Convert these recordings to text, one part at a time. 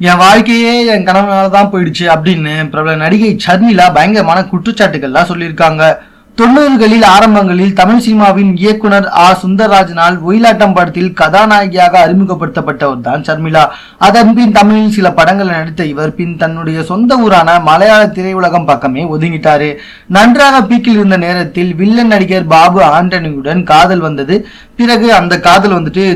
என் வாழ்க்கையே என் கனவுனாலதான் போயிடுச்சு அப்படின்னு பிரபல நடிகை ஷர்மிளா பயங்கரமான குற்றச்சாட்டுகள்லாம் சொல்லியிருக்காங்க. 90களில் ஆரம்பங்களில் தமிழ் சினிமாவின் இயக்குனர் சுந்தரராஜனால் ஒயிலாட்டம் படத்தில் கதாநாயகியாக அறிமுகப்படுத்தப்பட்டவர் தான் ஷர்மிளா. அதன் பின் தமிழில் சில படங்களை நடித்த இவர் பின் தன்னுடைய சொந்த ஊரான மலையாள திரையுலகம் பக்கமே ஒதுங்கிட்டாரு. நன்றாக பீக்கில் இருந்த நேரத்தில் வில்லன் நடிகர் பாபு ஆண்டனியுடன் காதல் வந்தது. பிறகு அந்த காதல்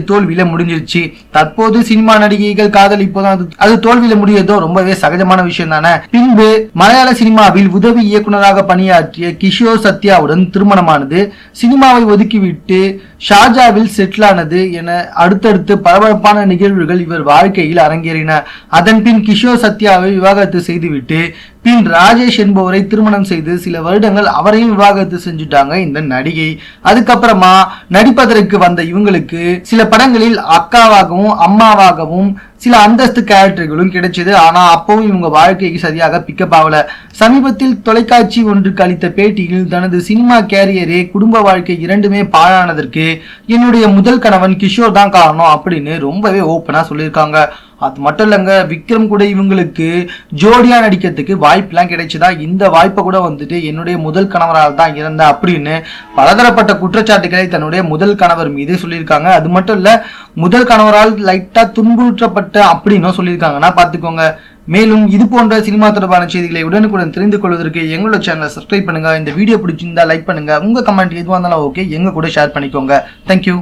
தோல்வியில முடிஞ்சிருச்சு. தற்போது சினிமா நடிகைகள் காதல் இப்போதான் அது தோல்வியில முடியதோ ரொம்பவே சகஜமான விஷயம் தானே. பின்பு மலையாள சினிமாவில் உதவி இயக்குனராக பணியாற்றிய கிஷோர் சத்யாவுடன் திருமணமானது. சினிமாவை ஒதுக்கிவிட்டு ஷார்ஜாவில் செட்டில் ஆனது என அடுத்தடுத்து பரபரப்பான நிகழ்வுகள் இவர் வாழ்க்கையில் அரங்கேறின. அதன் பின் கிஷோர் சத்யாவை விவாகரத்து செய்துவிட்டு பின் ராஜேஷ் என்பவரை திருமணம் செய்து சில வருடங்கள் அவரையும் விவாகரத்து செஞ்சுட்டாங்க இந்த நடிகை. அதுக்கப்புறமா நடிப்பதற்கு வந்த இவங்களுக்கு சில படங்களில் அக்காவாகவும் அம்மாவாகவும் சில அந்தஸ்து கேரக்டர்களும் கிடைச்சது. ஆனா அப்பவும் இவங்க வாழ்க்கைக்கு சரியாக பிக்கப் ஆகல. சமீபத்தில் தொலைக்காட்சி ஒன்றுக்கு அளித்த பேட்டியில் தனது சினிமா கேரியரே குடும்ப வாழ்க்கை இரண்டுமே பாழானதற்கு என்னுடைய முதல் கணவன் கிஷோர் தான் காரணம் அப்படின்னு ரொம்பவே ஓப்பனா சொல்லியிருக்காங்க. அது மட்டும் இல்லைங்க, விக்ரம் கூட இவங்களுக்கு ஜோடியா நடிக்கிறதுக்கு வாய்ப்பெல்லாம் கிடைச்சதா. இந்த வாய்ப்பை கூட என்னுடைய முதல் கணவரால் தான் இருந்த அப்படின்னு பலதரப்பட்ட குற்றச்சாட்டுகளை தன்னுடைய முதல் கணவர் மீது சொல்லியிருக்காங்க. அது மட்டும் இல்ல, முதல் கணவரால் லைட்டா துன்புறுத்தப்பட்ட அப்படின்னு சொல்லியிருக்காங்கன்னா பாத்துக்கோங்க. மேலும் இது போன்ற சினிமா தொடர்பான செய்திகளை உடனுக்குடன் தெரிந்து கொள்வதற்கு எங்களோட சேனலை சப்ஸ்கிரைப் பண்ணுங்க. இந்த வீடியோ பிடிச்சிருந்தா லைக் பண்ணுங்க. உங்க கமெண்ட் எதுவாக இருந்தாலும் ஓகே, எங்க கூட ஷேர் பண்ணிக்கோங்க. தேங்க்யூ.